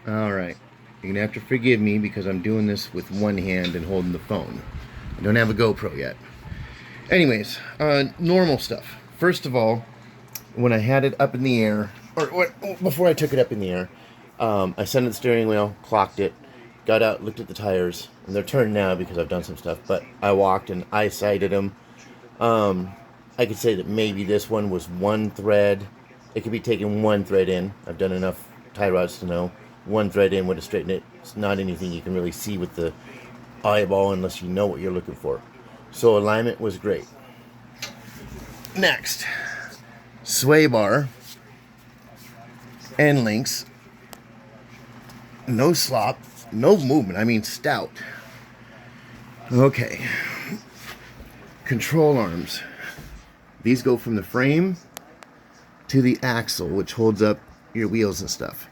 Alright. You're gonna have to forgive me because I'm doing this with one hand and holding the phone. I don't have a GoPro yet. Anyways, normal stuff. First of all, when I had it up in the air, or before I took it up in the air, I sent it the steering wheel, clocked it, got out, looked at the tires, and they're turned now because I've done some stuff, but I walked and I sighted them. I could say that maybe this one was one thread. It could be taking one thread in. I've done enough tie rods to know. One thread in would have straightened it. It's not anything you can really see with the eyeball unless you know what you're looking for. So alignment was great. Next, sway bar, end links, no slop, no movement. I mean stout. Okay, control arms. These go from the frame to the axle, which holds up your wheels and stuff.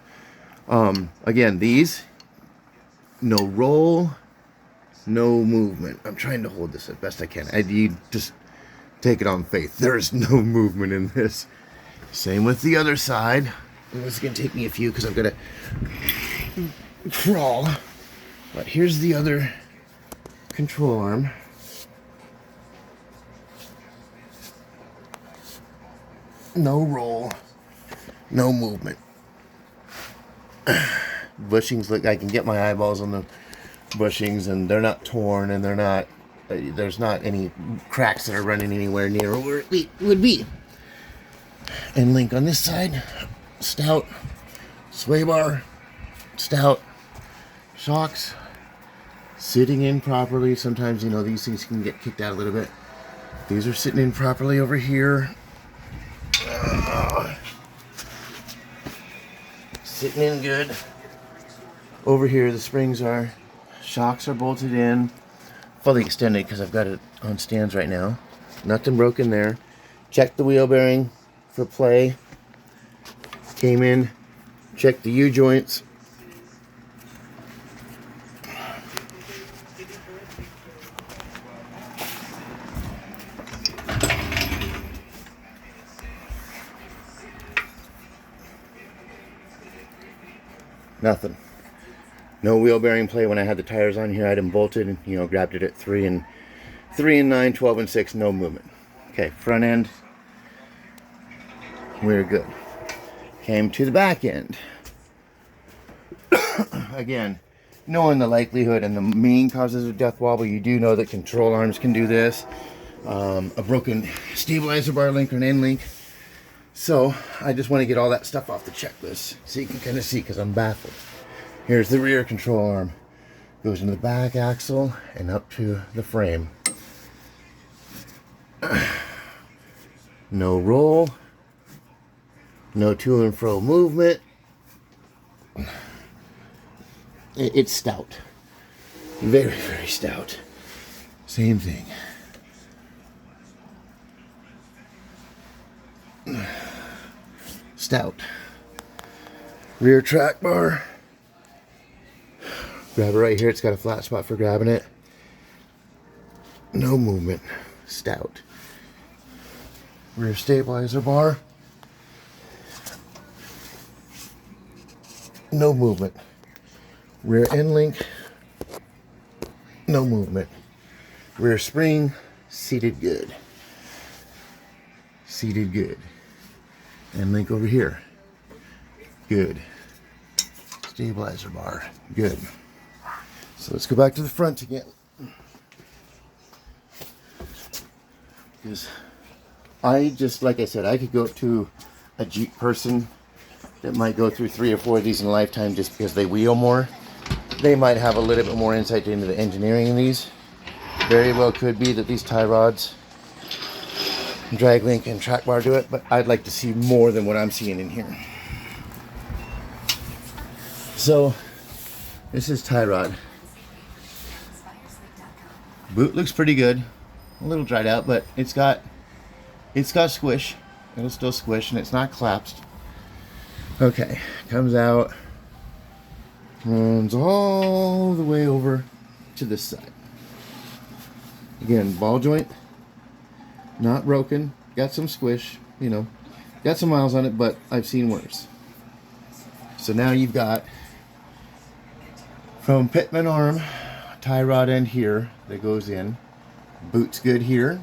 Again, these, no roll, no movement. I'm trying to hold this as best I can. You just take it on faith. There's no movement in this. Same with the other side. This is going to take me a few because I've got to crawl. But here's the other control arm. No roll, no movement. Bushings, look, I can get my eyeballs on the bushings and they're not torn and they're not, there's not any cracks that are running anywhere near where it would be. And link on this side, stout, sway bar, stout, shocks, sitting in properly. Sometimes, you know, these things can get kicked out a little bit. These are sitting in properly over here. Sitting in good. Over here the springs are. Shocks are bolted in. Fully extended because I've got it on stands right now. Nothing broken there. Checked the wheel bearing for play. Came in. Checked the U-joints. Nothing. No wheel bearing play when I had the tires on here. I had them bolted and, you know, grabbed it at 3 and 9, 12 and 6, no movement. Okay, front end, we're good. Came to the back end. Again, knowing the likelihood and the main causes of death wobble, you do know that control arms can do this. A broken stabilizer bar link or an end link. So I just want to get all that stuff off the checklist so you can kind of see because I'm baffled. Here's the rear control arm. Goes into the back axle and up to the frame. No roll. No to and fro movement. It's stout. Very, very stout. Same thing. Stout. Rear track bar. Grab it right here. It's got a flat spot for grabbing it. No movement. Stout. Rear stabilizer bar. No movement. Rear end link. No movement. Rear spring. Seated good. Seated good. And link over here. Good. Stabilizer bar. Good. So let's go back to the front again. Because I just, like I said, I could go to a Jeep person that might go through 3 or 4 of these in a lifetime just because they wheel more. They might have a little bit more insight into the engineering in these. Very well could be that these tie rods, drag link and track bar do it, but I'd like to see more than what I'm seeing in here. So this is tie rod. Boot looks pretty good. A little dried out, but it's got squish. It'll still squish and it's not collapsed. Okay, comes out, runs all the way over to this side. Again, ball joint, not broken, got some squish, you know, got some miles on it, but I've seen worse. So now you've got From Pitman arm, tie rod end here that goes in. Boot's good here.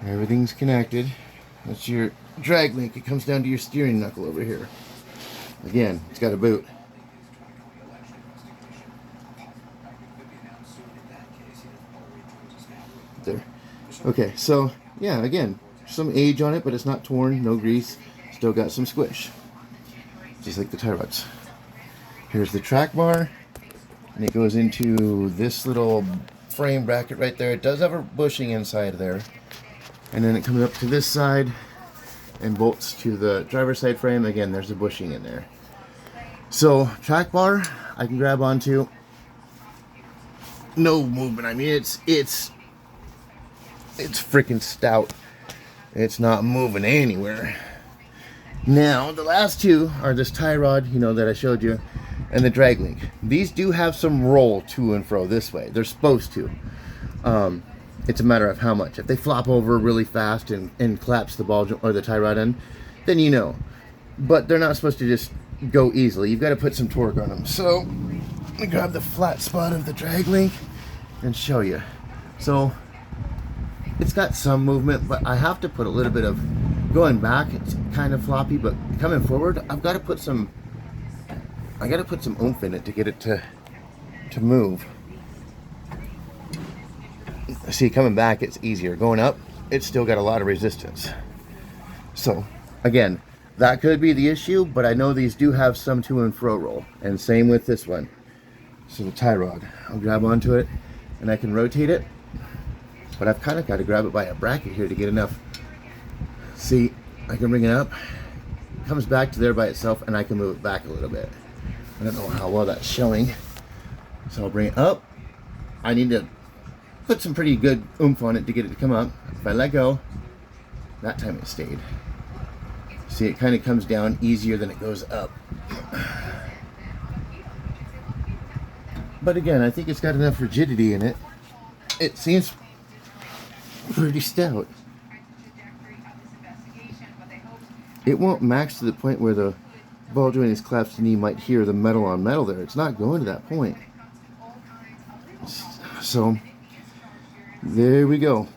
Everything's connected. That's your drag link. It comes down to your steering knuckle over here. Again, it's got a boot. There. Okay, so yeah, again, some age on it, but it's not torn, no grease. Still got some squish. Just like the tie rods. Here's the track bar, and it goes into this little frame bracket right there. It does have a bushing inside there. And then it comes up to this side and bolts to the driver's side frame. Again, there's a bushing in there. So, track bar, I can grab onto. No movement. I mean, it's freaking stout. It's not moving anywhere. Now, the last two are this tie rod, you know, that I showed you, and the drag link. These do have some roll to and fro this way. They're supposed to. It's a matter of how much. If they flop over really fast and collapse the ball or the tie rod end, then you know. But they're not supposed to just go easily. You've got to put some torque on them. So, let me grab the flat spot of the drag link and show you. So, it's got some movement, but I have to put a little bit of, going back, it's kind of floppy, but coming forward, I've got to put some, oomph in it to get it to move. See, coming back, it's easier. Going up, it's still got a lot of resistance. So, again, that could be the issue, but I know these do have some to and fro roll. And same with this one. So the tie rod, I'll grab onto it, and I can rotate it. But I've kind of got to grab it by a bracket here to get enough. See, I can bring it up, it comes back to there by itself, and I can move it back a little bit. I don't know how well that's showing. So I'll bring it up. I need to put some pretty good oomph on it to get it to come up. If I let go, that time it stayed. See, it kind of comes down easier than it goes up. But again, I think it's got enough rigidity in it. It seems pretty stout. It won't max to the point where the ball joint is collapsed and you might hear the metal on metal there. It's not going to that point. So, there we go.